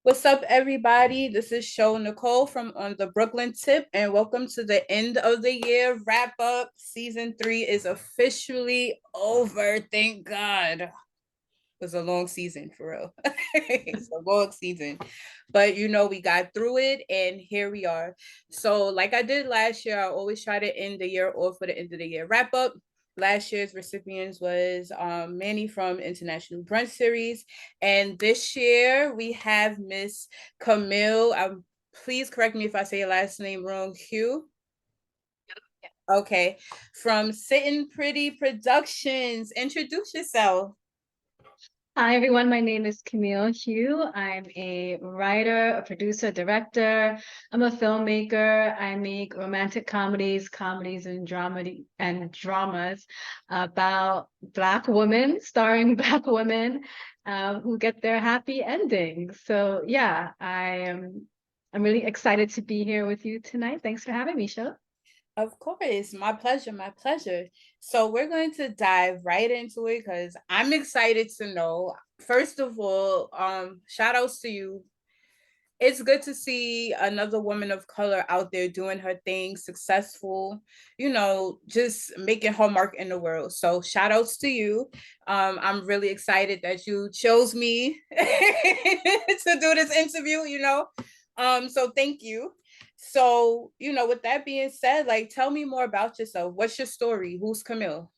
What's up, everybody? This is Show Nicole from On the Brooklyn Tip, and welcome to the end of the year wrap up. Season 3 is officially over. Thank God. It was a long season for real. It's a long season. But we got through it and here we are. So, like I did last year, I always try to end the year off with the end of the year wrap up. Last year's recipients was Manny from International Brunch Series. And this year we have Miss Camille. Please correct me if I say your last name wrong, Hugh. Okay. From Sitting Pretty Productions. Introduce yourself. Hi, everyone. My name is Camille Hugh. I'm a writer, a producer, director. I'm a filmmaker. I make romantic comedies, and dramas about Black women, starring Black women who get their happy ending. So yeah, I'm really excited to be here with you tonight. Thanks for having me, Sho. Of course, my pleasure, my pleasure. So we're going to dive right into it because I'm excited to know. First of all, shout outs to you. It's good to see another woman of color out there doing her thing, successful, just making her mark in the world. So shout outs to you. I'm really excited that you chose me to do this interview. So thank you. So, with that being said, like tell me more about yourself. What's your story? Who's Camille?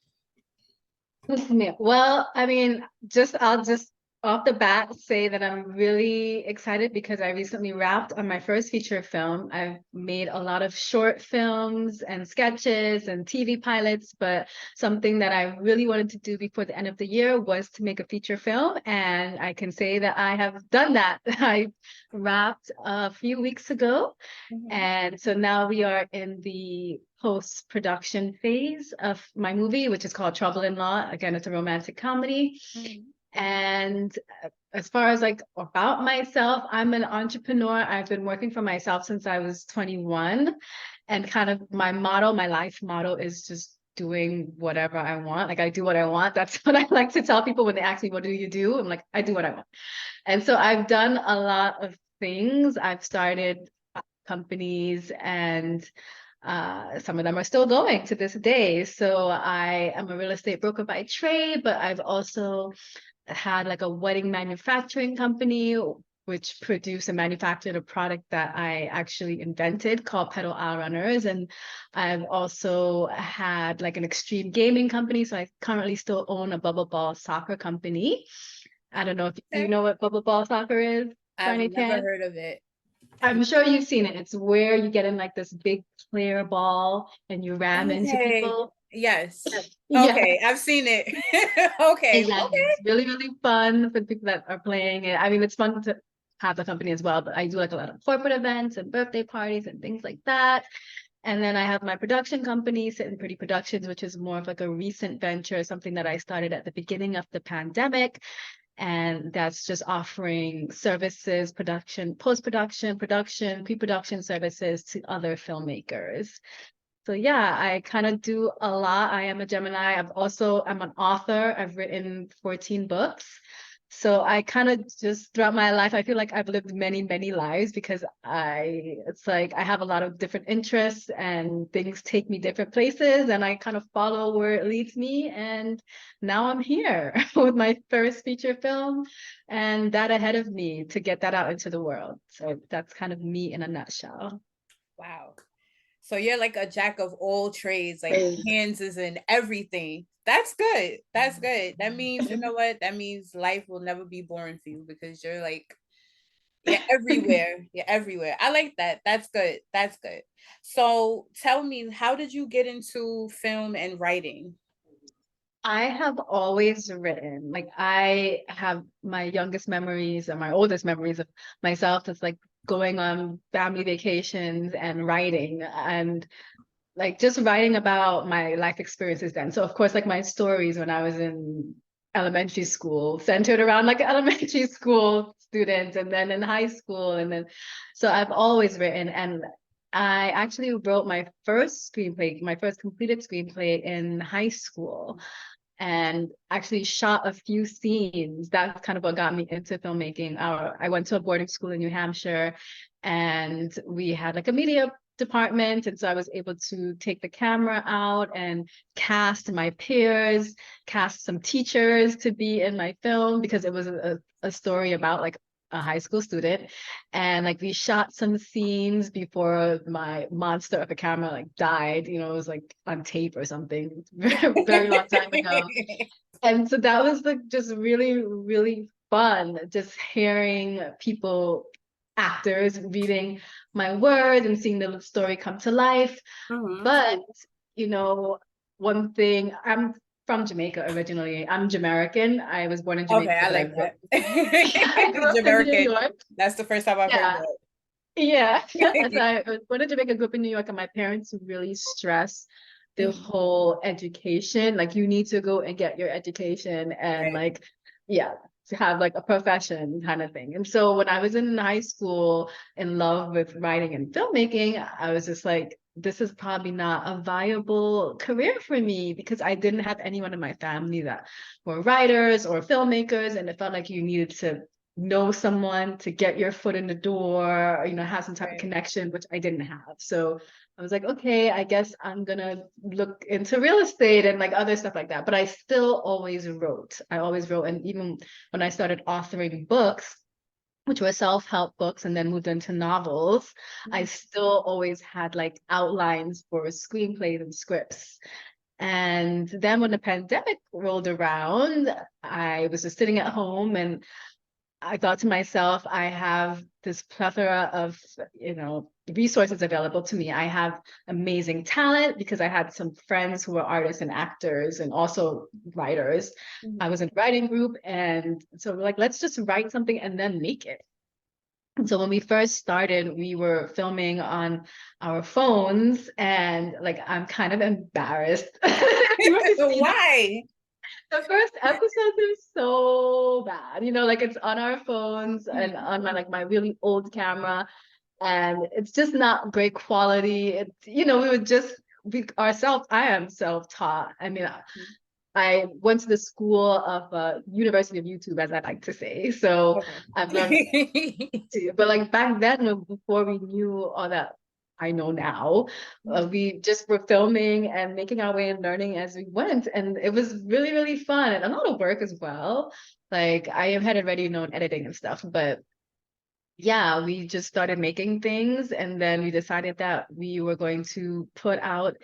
Yeah, well, I mean, I'll just off the bat say that I'm really excited because I recently wrapped on my first feature film. I've made a lot of short films and sketches and TV pilots, but something that I really wanted to do before the end of the year was to make a feature film, and I can say that I have done that. I wrapped a few weeks ago, Mhm. and so now we are in the post-production phase of my movie, which is called Trouble in Law. Again, it's a romantic comedy. Mhm. And as far as like about myself, I'm an entrepreneur. I've been working for myself since I was 21. And kind of my life motto is just doing whatever I want. Like I do what I want. That's what I like to tell people when they ask me, what do you do? I'm like, I do what I want. And so I've done a lot of things. I've started companies and some of them are still going to this day. So I am a real estate broker by trade, but I've also had like a wedding manufacturing company which produced and manufactured a product that I actually invented called Pedal Owl Runners. And I've also had like an extreme gaming company. So I currently still own a bubble ball soccer company. I don't know if you Okay. know what bubble ball soccer is by I've any never chance. heard of it. I'm sure you've seen it. It's where you get in like this big clear ball and you ram into Okay. people. Yes. Yeah, Okay, I've seen it. Okay. exactly. Okay. It's really, really fun for the people that are playing it. I mean, it's fun to have the company as well, but I do like a lot of corporate events and birthday parties and things like that. And then I have my production company, Sitting Pretty Productions, which is more of like a recent venture, something that I started at the beginning of the pandemic. And that's just offering services, production, post-production, production, pre-production services to other filmmakers. So yeah, I kind of do a lot. I am a Gemini. I'm an author. I've written 14 books. So I kind of just throughout my life, I feel like I've lived many, many lives because it's like I have a lot of different interests and things take me different places and I kind of follow where it leads me. And now I'm here with my first feature film and that ahead of me to get that out into the world. So that's kind of me in a nutshell. Wow. So you're like a jack of all trades, like hands is in everything. That's good. That's good. That means, you know what? That means life will never be boring for you because you're everywhere. You're everywhere. I like that. That's good. That's good. So tell me, how did you get into film and writing? I have always written. Like I have my youngest memories and my oldest memories of myself that's like going on family vacations and writing and like just writing about my life experiences then. So of course like my stories when I was in elementary school centered around like elementary school students and then in high school and then so I've always written and I actually wrote my first screenplay, my first completed screenplay in high school. and actually shot a few scenes. That's kind of what got me into filmmaking. I went to a boarding school in New Hampshire, and we had like a media department. And so I was able to take the camera out and cast my peers, cast some teachers to be in my film because it was a story about like a high school student. And like we shot some scenes before my monster of a camera like died. You know, it was like on tape or something very long time ago. And so that was like just really, really fun, just hearing people, actors reading my words and seeing the story come to life. Mhm. But, you know, one thing, I'm from Jamaica originally. I'm Jamaican. I was born in Okay, Jamaica, I but I like grew up, that. I grew up in New Jamaican. York. That's the first time I've heard Yeah. that. Yeah. So I was born in Jamaica, grew up in New York, and my parents really stress the Mhm. whole education. Like you need to go and get your education and Right. like, yeah, to have like a profession kind of thing. And so when I was in high school in love with writing and filmmaking, I was just like, this is probably not a viable career for me because I didn't have anyone in my family that were writers or filmmakers. And it felt like you needed to know someone to get your foot in the door, or, have some type of Right. connection, which I didn't have. So I was like, okay, I guess I'm gonna look into real estate and like other stuff like that. But I still always wrote. I always wrote. And even when I started authoring books, which were self-help books and then moved into novels, I Mhm. still always had like outlines for screenplays and scripts. And then when the pandemic rolled around, I was just sitting at home and I thought to myself, I have this plethora of, resources available to me. I have amazing talent because I had some friends who were artists and actors and also writers. I Mhm. was in a writing group. And so we're like, let's just write something and then make it. And so when we first started, we were filming on our phones and like, I'm kind of embarrassed. If you were to see Why? the first episodes are so bad, like it's on our phones and Mhm. on my really old camera, and it's just not great quality. It's we would just we ourselves. I am self-taught. I mean, I went to the school of University of YouTube, as I like to say. So I've learned Okay. to, but like back then, before we knew all that I know now, we just were filming and making our way and learning as we went. And it was really, really fun and a lot of work as well. Like I had already known editing and stuff, but yeah, we just started making things and then we decided that we were going to put out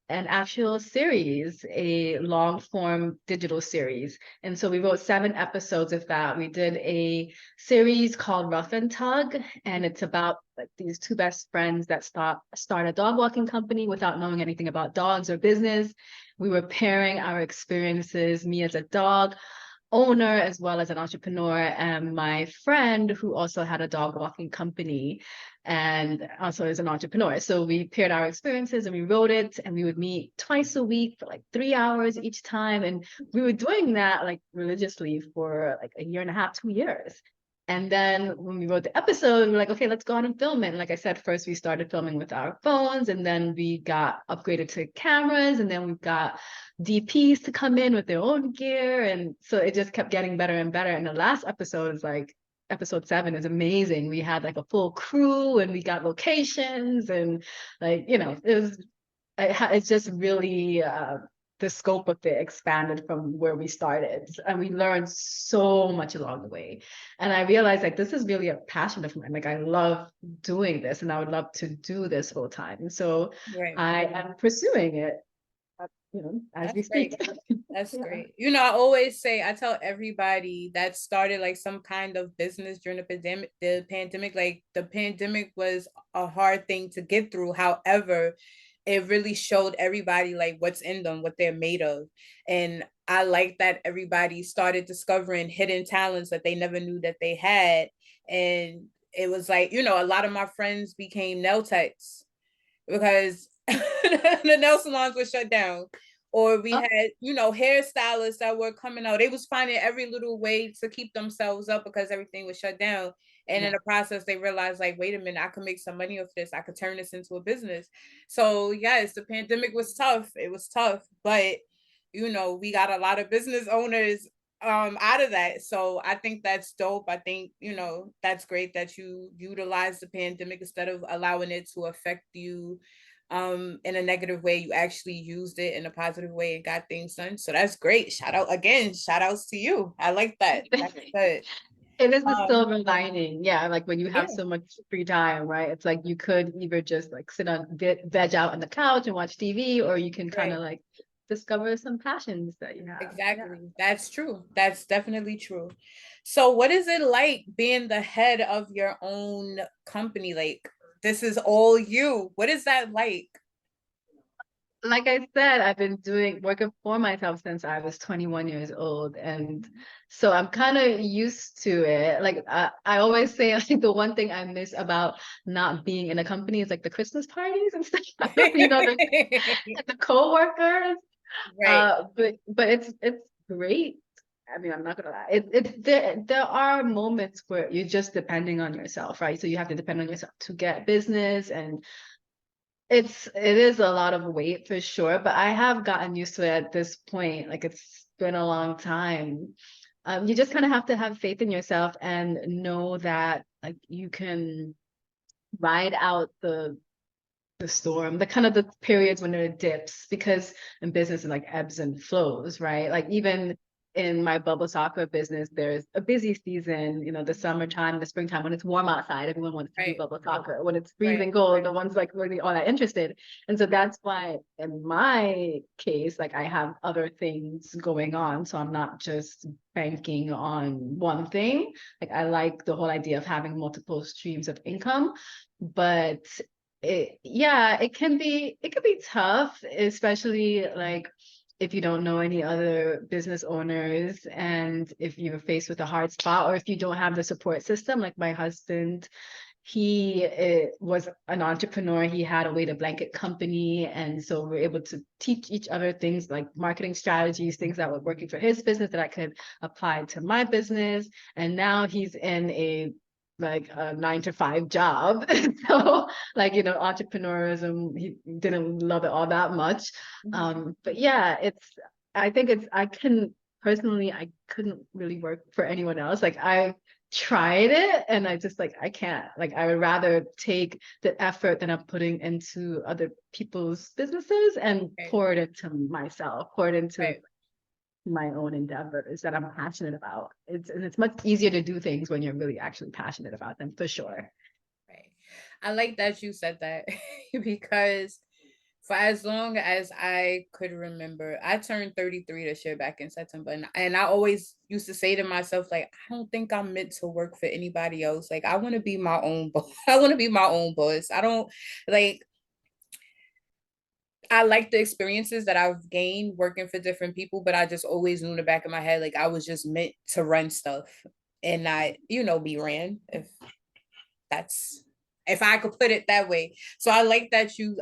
an actual series, a long form digital series. And so we wrote 7 episodes of that. We did a series called Rough and Tug, and it's about like these two best friends that start a dog walking company without knowing anything about dogs or business. We were pairing our experiences, me as a dog owner as well as an entrepreneur, and my friend who also had a dog walking company and also is an entrepreneur. So we paired our experiences and we wrote it, and we would meet twice a week for like 3 hours each time. And we were doing that like religiously for like a year and a half, 2 years. And then when we wrote the episode, we were like, okay, let's go on and film it. And like I said, first we started filming with our phones, and then we got upgraded to cameras, and then we got DPs to come in with their own gear. And so it just kept getting better and better. And the last episode is like episode 7 is amazing. We had like a full crew and we got locations and like, it's just really the scope of it expanded from where we started. And we learned so much along the way. And I realized like this is really a passion of mine. Like I love doing this and I would love to do this full time. So Right. I am pursuing it, as we That's speak. great. That's Yeah. great. I always say, I tell everybody that started like some kind of business during the pandemic, like the pandemic was a hard thing to get through. However, it really showed everybody like what's in them, what they're made of. And I like that everybody started discovering hidden talents that they never knew that they had. And it was like, a lot of my friends became nail techs because the nail salons were shut down. Or we Oh, had, hairstylists that were coming out. They was finding every little way to keep themselves up because everything was shut down. And in yeah. the process, they realized, like, wait a minute, I could make some money off this. I could turn this into a business. So yes, the pandemic was tough. It was tough, but we got a lot of business owners out of that. So I think that's dope. I think, that's great that you utilize the pandemic instead of allowing it to affect you in a negative way. You actually used it in a positive way and got things done. So that's great. Shout out again, shout outs to you. I like that. That's good. It is the Um silver lining. Yeah, like when you have yeah, so much free time, right? It's like you could either just like sit on veg out on the couch and watch TV, or you can kind of right. like discover some passions that you have. Yeah. Exactly. That's true. That's definitely true. So, what is it like being the head of your own company? Like, this is all you. What is that like? Like I said, I've been doing working for myself since I was 21 years old. And so I'm kind of used to it. Like I always say, like the one thing I miss about not being in a company is like the Christmas parties and stuff, the co-workers. Right. But it's great. I mean, I'm not gonna lie. There are moments where you're just depending on yourself, right? So you have to depend on yourself to get business, and it is a lot of weight for sure, but I have gotten used to it at this point. Like it's been a long time. You just kind of have to have faith in yourself and know that like you can ride out the storm, the kind of the periods when there are dips, because in business it like ebbs and flows, right? Like even in my bubble soccer business, there's a busy season, the summertime, the springtime, when it's warm outside, everyone wants to do Right. bubble soccer. When it's freezing Right. cold, no one's like really all that interested. And so that's why in my case, like I have other things going on. So I'm not just banking on one thing. Like I like the whole idea of having multiple streams of income, but it can be tough, especially like if you don't know any other business owners and if you're faced with a hard spot or if you don't have the support system. Like my husband, he was an entrepreneur. He had a weighted blanket company, and so we're able to teach each other things like marketing strategies, things that were working for his business that I could apply to my business. And now he's in a 9 to 5 job. So like, entrepreneurism, he didn't love it all that much. Mhm. But yeah, I think I couldn't personally, I couldn't really work for anyone else. Like I tried it and I just like, I can't. Like I would rather take the effort that I'm putting into other people's businesses and Right. pour it into myself, pour it into Right. my own endeavors that I'm passionate about. It's much easier to do things when you're really actually passionate about them, for sure. Right. I like that you said that because for as long as I could remember, I turned 33 this year back in September. And I always used to say to myself, like, I don't think I'm meant to work for anybody else. Like, I want to be my own boss. I want to be my own boss. I don't like, I like the experiences that I've gained working for different people, but I just always knew in the back of my head, like, I was just meant to run stuff and not, be ran, that's if I could put it that way. So I like that you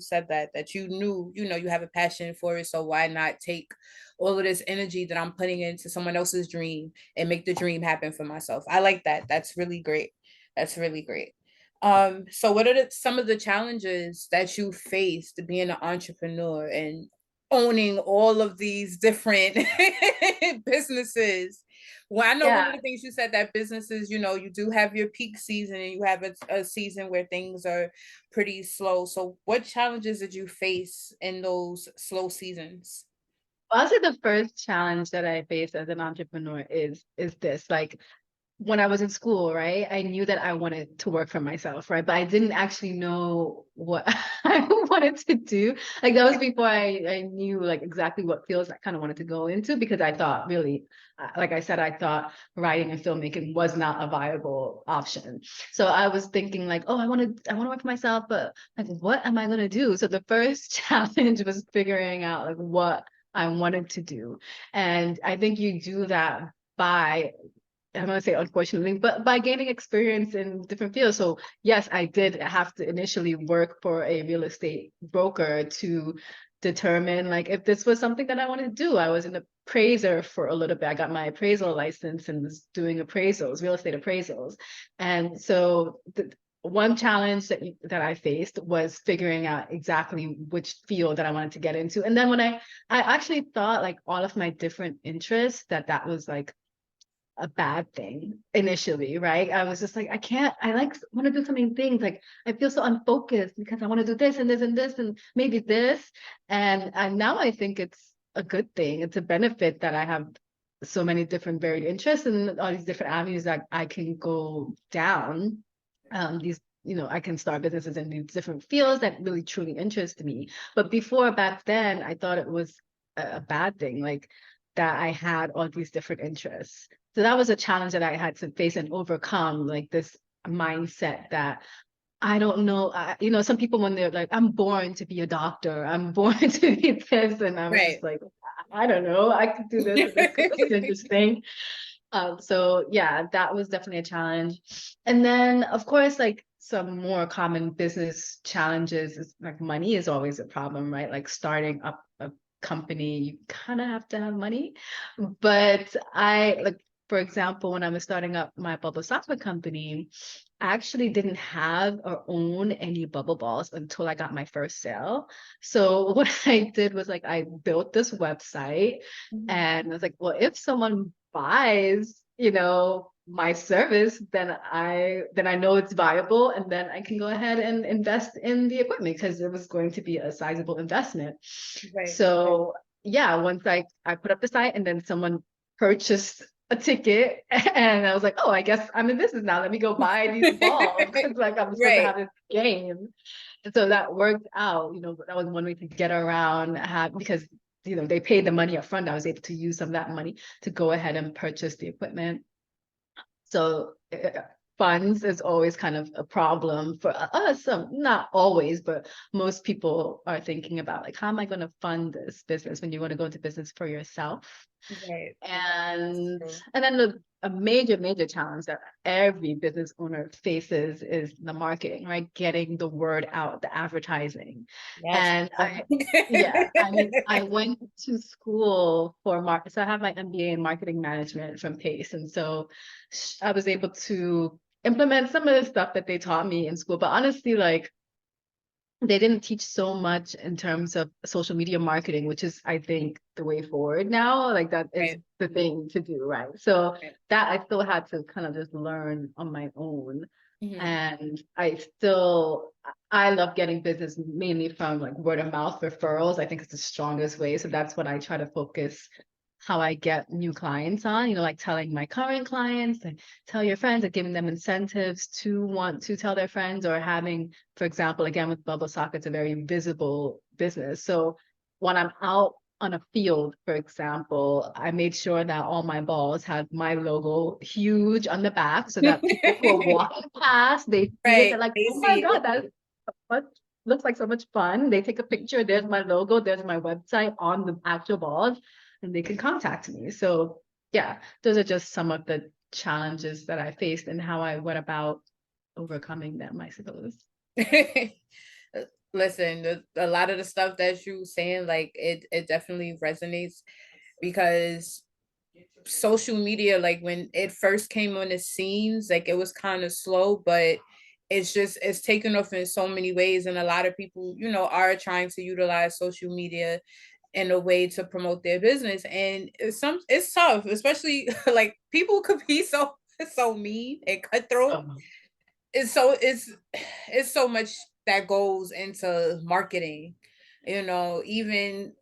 said that you knew, you have a passion for it. So why not take all of this energy that I'm putting into someone else's dream and make the dream happen for myself? I like that. That's really great. That's really great. So what are some of the challenges that you faced being an entrepreneur and owning all of these different businesses? Well, I know one of Yeah. the things you said that businesses, you do have your peak season and you have a season where things are pretty slow. So, what challenges did you face in those slow seasons? Well, I'll say the first challenge that I face as an entrepreneur is this. Like when I was in school, right, I knew that I wanted to work for myself, right? But I didn't actually know what I wanted to do. Like that was before I knew like exactly what fields I kind of wanted to go into, because I thought really, like I said, I thought writing and filmmaking was not a viable option. So I was thinking like, oh, I want to work for myself, but like, what am I going to do? So the first challenge was figuring out like what I wanted to do. And I think you do that by, I'm gonna say unfortunately, but by gaining experience in different fields. So yes, I did have to initially work for a real estate broker to determine like if this was something that I wanted to do. I was an appraiser for a little bit. I got my appraisal license and was doing appraisals, real estate appraisals. And so one challenge that I faced was figuring out exactly which field that I wanted to get into. And then when I actually thought like all of my different interests that was like a bad thing initially, right? I was just like, I like want to do so many things. Like I feel so unfocused because I want to do this and this and this and maybe this. And now I think it's a good thing. It's a benefit that I have so many different varied interests and all these different avenues that I can go down. These, I can start businesses in these different fields that really truly interest me. But before back then, I thought it was a bad thing, like that I had all these different interests. So that was a challenge that I had to face and overcome, like this mindset that I don't know. Some people when they're like, I'm born to be a doctor, I'm born to be this, and I'm Right. just like, I don't know, I could do this, and this is interesting. So yeah, that was definitely a challenge. And then of course, like some more common business challenges is like money is always a problem, right? Like starting up a company, you kind of have to have money. But for example, when I was starting up my bubble software company, I actually didn't have or own any bubble balls until I got my first sale. So what I did was like I built this website and I was like, well, if someone buys, my service, then I know it's viable and then I can go ahead and invest in the equipment because it was going to be a sizable investment. Right. So yeah, once I put up the site and then someone purchased a ticket and I was like, oh, I guess I'm in business now. Let me go buy these balls because like I'm supposed to Right. have this game. And so that worked out, that was one way to get around because they paid the money up front. I was able to use some of that money to go ahead and purchase the equipment. So funds is always kind of a problem for us. Not always, but most people are thinking about like, how am I going to fund this business when you want to go into business for yourself? Right. And True. and then a major challenge that every business owner faces is the marketing, right? Getting the word out, the advertising. Yes. And I mean, I went to school for market. So I have my MBA in marketing management from Pace. And so I was able to implement some of the stuff that they taught me in school. But honestly, like they didn't teach so much in terms of social media marketing, which is, I think, the way forward now. Like that is Right. the thing to do, right? So Right. that I still had to kind of just learn on my own. Mhm. And I love getting business mainly from like word of mouth referrals. I think it's the strongest way. So that's what I try to focus how I get new clients on, like telling my current clients, like tell your friends, like giving them incentives to want to tell their friends or having, for example, again with Bubble Sock, it's a very visible business. So when I'm out on a field, for example, I made sure that all my balls have my logo huge on the back so that people who are walking past, they see it, they're Right. like, They oh my see God, that is much, looks like so much fun. They take a picture, there's my logo, there's my website on the actual balls and they can contact me. So yeah, those are just some of the challenges that I faced and how I went about overcoming them, I suppose. it. Listen, a lot of the stuff that you saying, like it definitely resonates because social media, like when it first came on the scenes, like it was kind of slow, but it's taken off in so many ways. And a lot of people, are trying to utilize social media in a way to promote their business. And it's tough, especially like people could be so mean and cutthroat. Um, It's so much that goes into marketing, even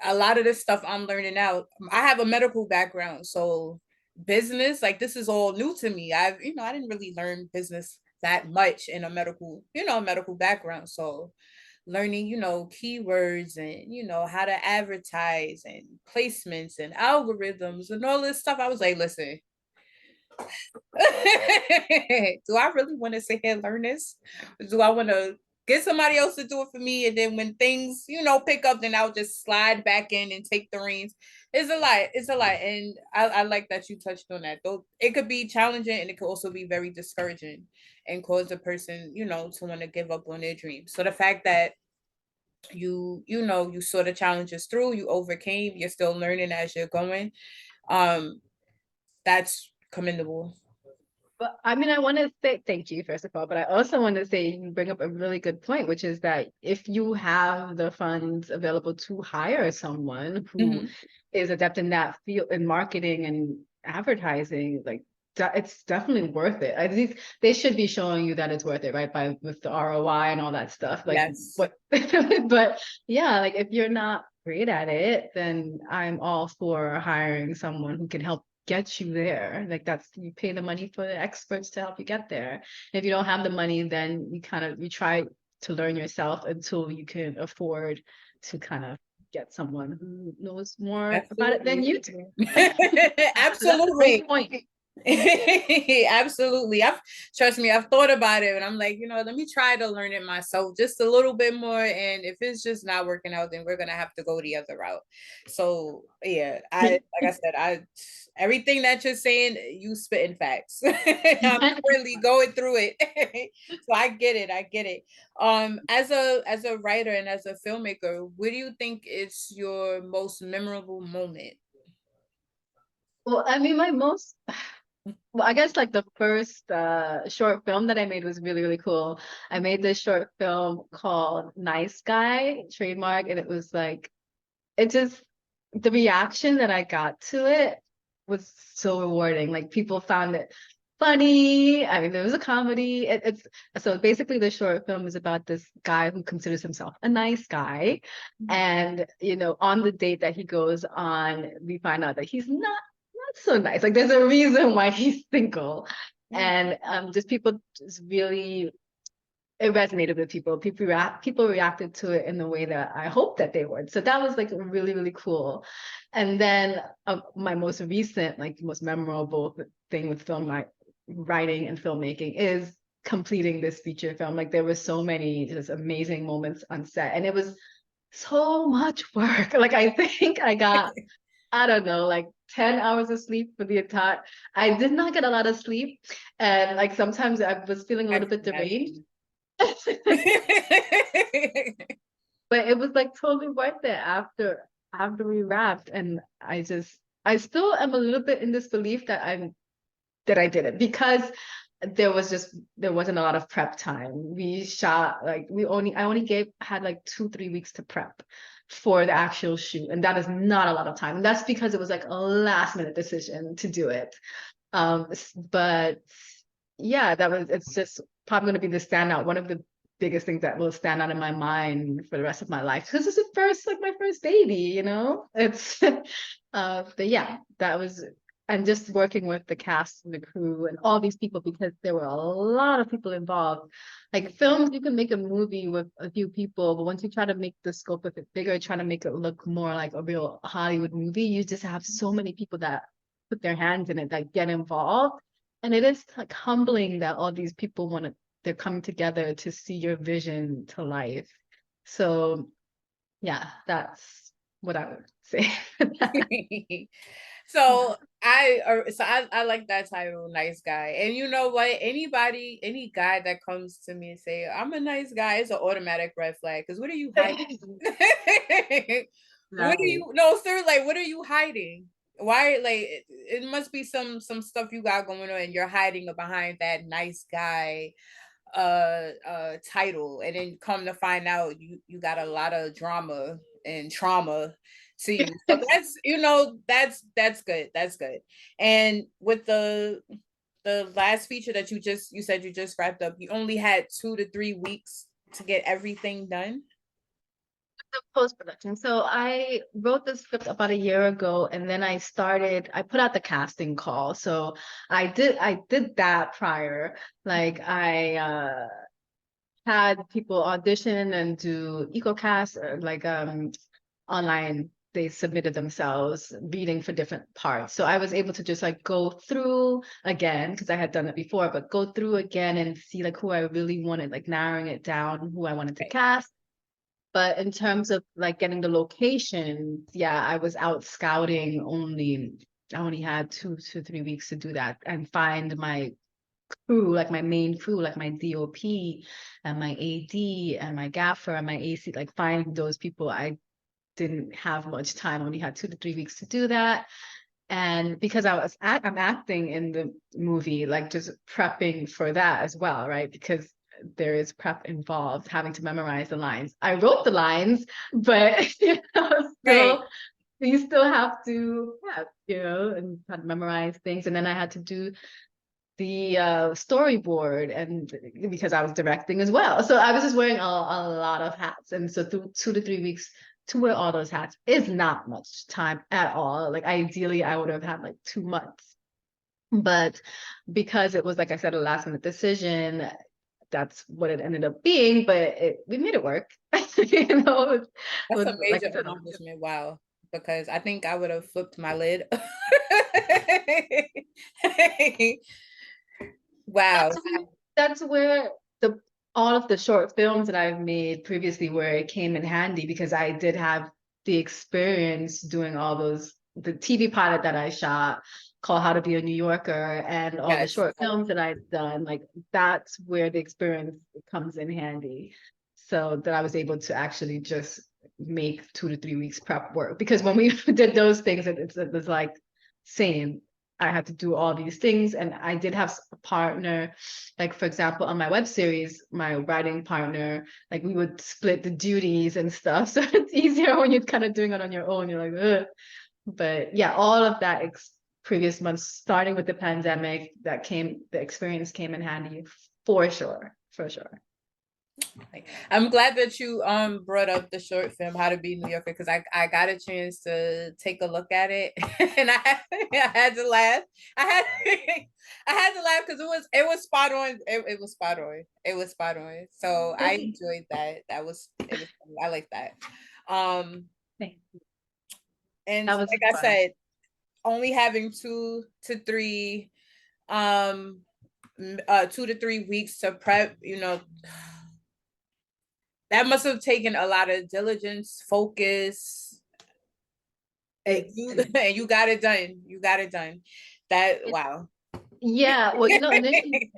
a lot of this stuff I'm learning out. I have a medical background, so business, like this is all new to me. I didn't really learn business that much in a medical background. So learning, keywords and, how to advertise and placements and algorithms and all this stuff. I was like, listen, do I really want to sit here and learn this? Do I want to get somebody else to do it for me? And then when things, pick up, then I'll just slide back in and take the reins. It's a lot. It's a lot. And I like that you touched on that. Though it could be challenging and it could also be very discouraging and cause the person, to want to give up on their dreams. So the fact that you saw the challenges through, you overcame, you're still learning as you're going. Um, that's commendable. But I mean, I want to say thank you, first of all, but I also want to say you bring up a really good point, which is that if you have the funds available to hire someone who Mhm. is adept in that field in marketing and advertising, like it's definitely worth it. At least they should be showing you that it's worth it, right? By with the ROI and all that stuff. Like Yes. what, but yeah, like if you're not great at it, then I'm all for hiring someone who can help get you there. Like that's you pay the money for the experts to help you get there. If you don't have the money, then you try to learn yourself until you can afford to kind of get someone who knows more about it than Absolutely. you do. So that's a Absolutely. great point. Absolutely. Trust me, I've thought about it and I'm like, let me try to learn it myself just a little bit more. And if it's just not working out, then we're gonna have to go the other route. So yeah, I like I said, I everything that you're saying, you spitting facts. I'm really going through it. So I get it. I get it. As a writer and as a filmmaker, what do you think is your most memorable moment? Well, I mean, my most well, I guess like the first short film that I made was really, really cool. I made this short film called Nice Guy, trademark, and it was like it just the reaction that I got to it was so rewarding. Like people found it funny. I mean, there was a comedy. It's so basically the short film is about this guy who considers himself a nice guy, and on the date that he goes on, we find out that he's not so nice. Like there's a reason why he's single, and just people just really it resonated with people. People reacted to it in the way that I hoped that they would. So that was like really, really cool. And then my most recent, like most memorable thing with film writing and filmmaking is completing this feature film. Like there were so many just amazing moments on set, and it was so much work. Like I think I got, I don't know, like 10 hours of sleep for the entire. I did not get a lot of sleep, and like sometimes I was feeling a I little can bit deranged. imagine. But it was like totally worth it after we wrapped. And I still am a little bit in disbelief that I did it because there wasn't a lot of prep time. We shot like I only had like 2-3 weeks to prep for the actual shoot. And that is not a lot of time. And that's because it was like a last minute decision to do it. But yeah, it's just probably going to be the standout, one of the biggest things that will stand out in my mind for the rest of my life because it's my first baby. It's but yeah, that was and just working with the cast and the crew and all these people because there were a lot of people involved. Like films, you can make a movie with a few people, but once you try to make the scope of it bigger, try to make it look more like a real Hollywood movie, you just have so many people that put their hands in it, that get involved. And it is like humbling that all these people they're coming together to see your vision to life. So yeah, that's what I would say. Yeah. So I like that title, nice guy. And you know what? Any guy that comes to me and say, I'm a nice guy, it's an automatic red flag. Because what are you hiding? What are Right. you no, sir, like what are you hiding? Why like it must be some stuff you got going on and you're hiding behind that nice guy title, and then come to find out you got a lot of drama and trauma to you. So that's good. That's good. And with the last feature that you said you just wrapped up, you only had 2 to 3 weeks to get everything done. Post production. So I wrote the script about a year ago, and then I put out the casting call. So I did that prior. Like I had people audition and do EcoCast or like online. They submitted themselves reading for different parts. So I was able to just like go through again because I had done it before, but go through again and see like who I really wanted, like narrowing it down, who I wanted to Right. cast. But in terms of like getting the location, yeah, I was out scouting I only had 2 to 3 weeks to do that and find my crew, like my main crew, like my DOP and my AD and my gaffer and my AC, like find those people. I didn't have much time, only had 2 to 3 weeks to do that. And because I'm acting in the movie, like just prepping for that as well, right? Because there is prep involved, having to memorize the lines. I wrote the lines, but Right. still, you still have to, yeah, and had to memorize things. And then I had to do the storyboard, and because I was directing as well. So I was just wearing a lot of hats. And so through 2 to 3 weeks to wear all those hats is not much time at all. Like ideally, I would have had like 2 months. But because it was, like I said, a last minute decision, that's what it ended up being. But we made it work. That's a Like major I said, accomplishment. Wow. Because I think I would have flipped my lid. Wow. that's where the all of the short films that I've made previously, where it came in handy, because I did have the experience doing all those, the TV pilot that I shot called How to Be a New Yorker, and all the Yes. short films that I've done. Like that's where the experience comes in handy, so that I was able to actually just make 2 to 3 weeks prep work. Because when we did those things, it was like same. I had to do all these things, and I did have a partner. Like for example, on my web series, my writing partner, like we would split the duties and stuff. So it's easier when you're kind of doing it on your own. You're like, ugh. But yeah, all of that previous months, starting with the pandemic, the experience came in handy for sure, for sure. I'm glad that you brought up the short film How to Be New Yorker, because I got a chance to take a look at it and I had to laugh. I had I had to laugh because it was spot on. It was spot on. It was spot on. So I Thanks. enjoyed that. It was I like that. Um and That was like I fun. said, only having 2 to 3 um 2 to 3 weeks to prep, that must have taken a lot of diligence, focus, and It, you and you got it done. You got it done. That it wow. Yeah, well,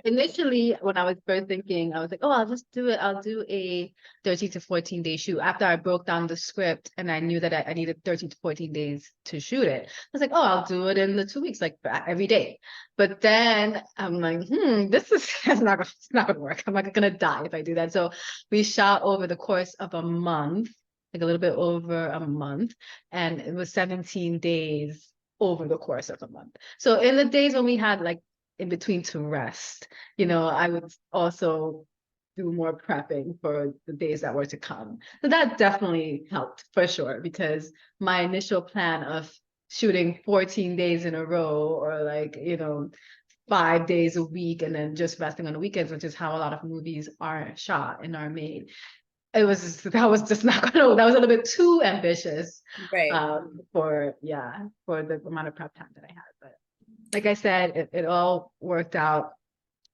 initially when I was first thinking, I was like, oh, I'll just do it. I'll do a 13 to 14 day shoot. After I broke down the script and I knew that I needed 13 to 14 days to shoot it, I was like, oh, I'll do it in the 2 weeks, like every day. But then I'm like, this is it's not gonna work. I'm like gonna die if I do that. So we shot over the course of a month, like a little bit over a month, and it was 17 days over the course of a month. So in the days when we had like in between to rest, I would also do more prepping for the days that were to come. So that definitely helped for sure, because my initial plan of shooting 14 days in a row, or like, 5 days a week and then just resting on the weekends, which is how a lot of movies are shot and are made. That was just not gonna, that was a little bit too ambitious Right. for the amount of prep time that I had. But like I said, it all worked out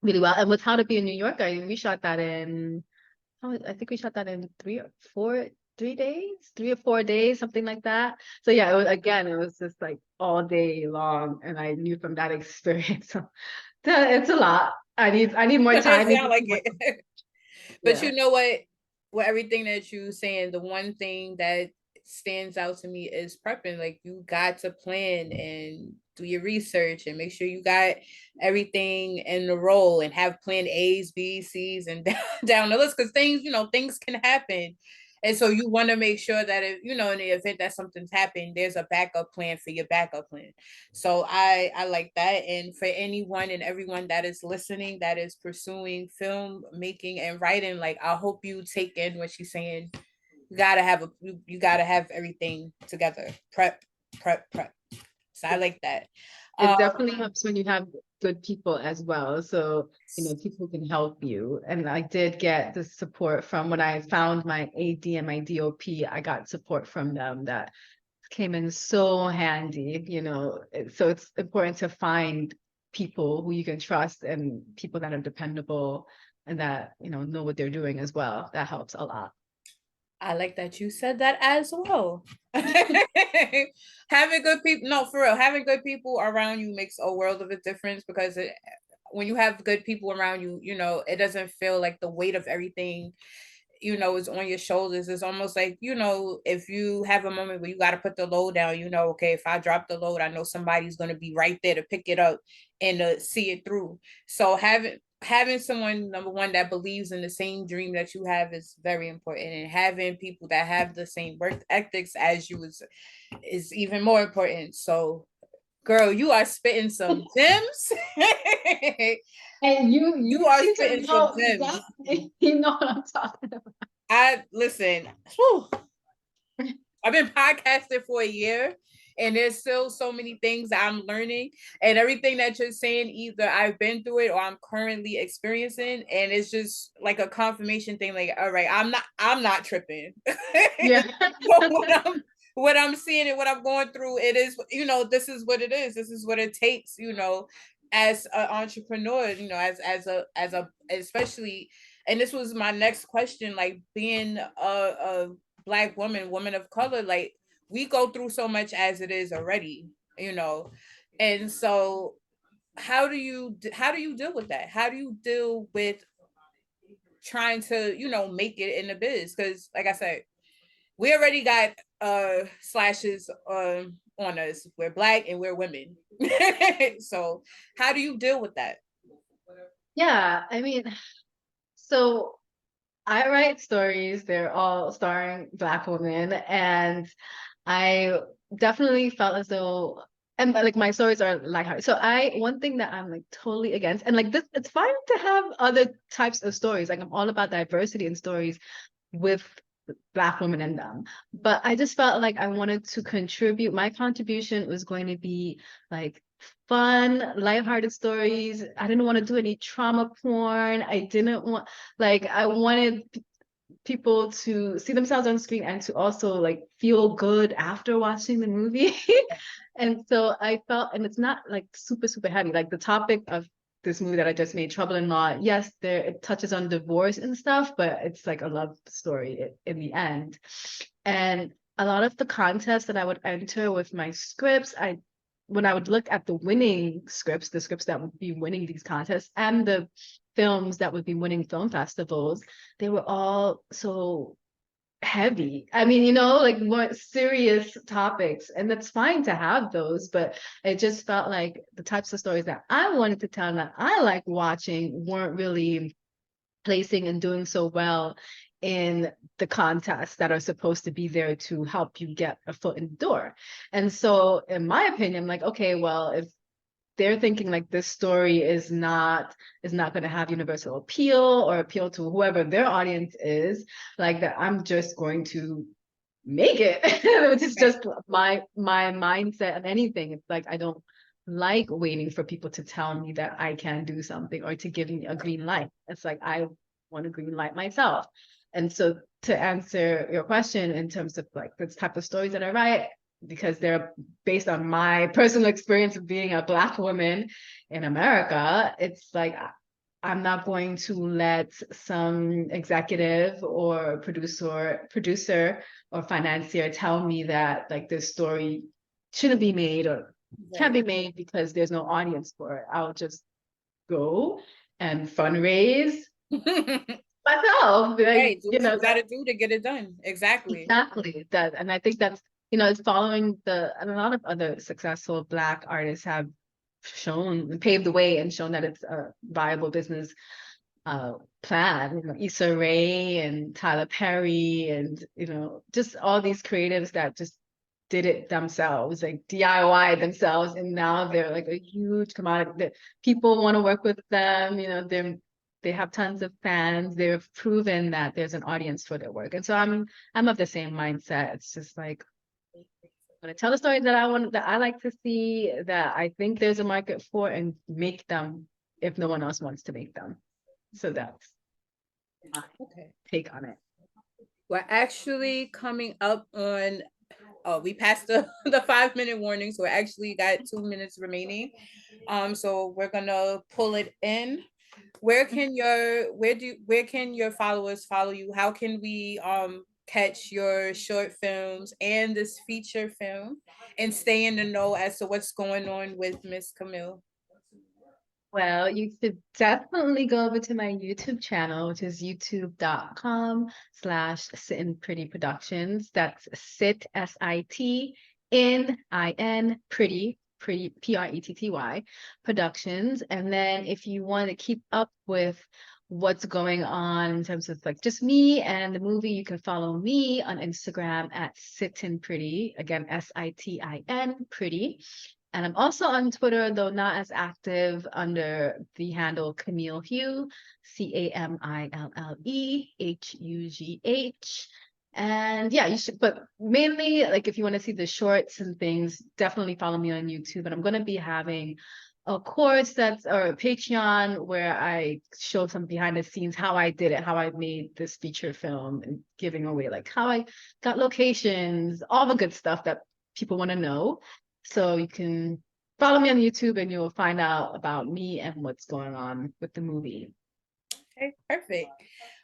really well. And with How to Be a New Yorker, we shot that in, I think we shot that in 3 or 4 days, 3 or 4 days, something like that. So yeah, it was just like all day long. And I knew from that experience, so it's a lot. I need more It time. sound like it. But Yeah. you know what? With everything that you saying, the one thing that stands out to me is prepping. Like you got to plan and do your research and make sure you got everything in the roll and have plan A's, B's, C's, and down the list, because things can happen. And so you want to make sure that if in the event that something's happened, there's a backup plan for your backup plan. So I like that. And for anyone and everyone that is listening, that is pursuing film making and writing, like I hope you take in what she's saying. You gotta have everything together. Prep, prep, prep. So I like that. It Um, definitely helps when you have good people as well. So, people can help you. And I did get the support from when I found my AD and my DOP, I got support from them that came in so handy. So it's important to find people who you can trust, and people that are dependable and that, know what they're doing as well. That helps a lot. I like that you said that as well. Having good people, no, for real, having good people around you makes a world of a difference, because when you have good people around you, it doesn't feel like the weight of everything is on your shoulders. It's almost like, if you have a moment where you got to put the load down, okay, if I drop the load, I know somebody's going to be right there to pick it up and to see it through. So having someone, number one, that believes in the same dream that you have is very important, and having people that have the same work ethics as you is even more important. So girl, you are spitting some gems. And You you are seem to spitting some know gems. exactly, you know what I'm talking about. I listen. Whew, I've been podcasting for a year, and there's still so many things that I'm learning, and everything that you're saying, either I've been through it or I'm currently experiencing, and it's just like a confirmation thing. Like, all right, I'm not tripping. Yeah. what I'm seeing and what I'm going through, it is, this is what it is. This is what it takes, as an entrepreneur, as a especially, and this was my next question, like being a Black woman of color, like we go through so much as it is already, and so how do you deal with that? How do you deal with trying to make it in the biz? Because like I said, we already got slashes on us. We're Black and we're women. So how do you deal with that? Yeah, I mean, so I write stories, they're all starring Black women, and I definitely felt as though, and like my stories are lighthearted. So one thing that I'm like totally against, and like this, it's fine to have other types of stories. Like I'm all about diversity in stories with Black women in them. But I just felt like I wanted to contribute. My contribution was going to be like fun, lighthearted stories. I didn't want to do any trauma porn. I wanted people to see themselves on screen and to also like feel good after watching the movie. And so I felt, and it's not like super, super heavy. Like the topic of this movie that I just made, Trouble in Law, yes, it touches on divorce and stuff, but it's like a love story in the end. And a lot of the contests that I would enter with my scripts, when I would look at the winning scripts, the scripts that would be winning these contests, and the films that would be winning film festivals, they were all so heavy. I mean, like more serious topics, and that's fine to have those, but it just felt like the types of stories that I wanted to tell and that I like watching weren't really placing and doing so well in the contests that are supposed to be there to help you get a foot in the door. And so, in my opinion, I'm like, okay, well, if they're thinking like this story is not going to have universal appeal or appeal to whoever their audience is, like that I'm just going to make it, which is just my mindset of anything. It's like I don't like waiting for people to tell me that I can do something or to give me a green light. It's like I want a green light myself. And so to answer your question in terms of like this type of stories that I write, because they're based on my personal experience of being a Black woman in America, it's like I'm not going to let some executive or producer or financier tell me that like this story shouldn't be made or can't be made because there's no audience for it. I'll just go and fundraise myself. Right, do what you got That to do to get it done. Exactly. exactly that. And I think that's, it's following and a lot of other successful Black artists have paved the way and shown that it's a viable business plan. Issa Rae and Tyler Perry and just all these creatives that just did it themselves, like DIY themselves, and now they're like a huge commodity that people want to work with them. They have tons of fans. They've proven that there's an audience for their work, and so I'm of the same mindset. It's just like I'm gonna tell the stories that I like to see, that I think there's a market for, and make them if no one else wants to make them. So that's my Okay. take on it. We're actually coming up on, oh, we passed the 5 minute warning, so we actually got 2 minutes remaining. So we're gonna pull it in. Where can your followers follow you? How can we catch your short films and this feature film and stay in the know as to what's going on with Miss Camille? Well, you should definitely go over to my YouTube channel, which is youtube.com/Sit Pretty Productions. That's Sit, SITNIN, pretty, PRETTY Productions. And then if you want to keep up with what's going on in terms of like just me and the movie, you can follow me on Instagram at Sitin Pretty. Again, SITIN Pretty. And I'm also on Twitter, though not as active, under the handle Camille Hugh, CAMILLEHUGH. And yeah, you should, but mainly like if you want to see the shorts and things, definitely follow me on YouTube. And I'm going to be having a course or a Patreon where I show some behind the scenes, how I did it, how I made this feature film, and giving away like how I got locations, all the good stuff that people want to know. So you can follow me on YouTube and you'll find out about me and what's going on with the movie. Okay, perfect.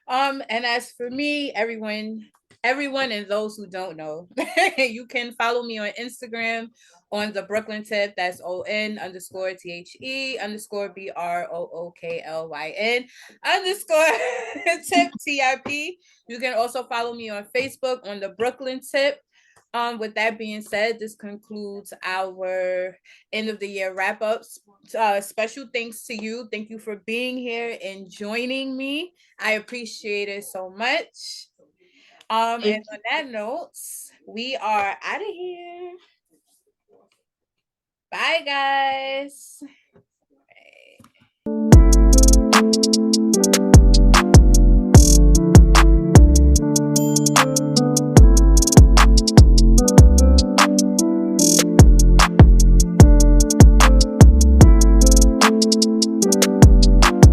And as for me, everyone and those who don't know, you can follow me on Instagram on the Brooklyn Tip. That's ON_THE_BROOKLYN_tip TIP. You can also follow me on Facebook on the Brooklyn Tip. With that being said, this concludes our end of the year wrap ups. Special thanks to you. Thank you for being here and joining me. I appreciate it so much. And on that note, we are out of here. Bye, guys. Bye.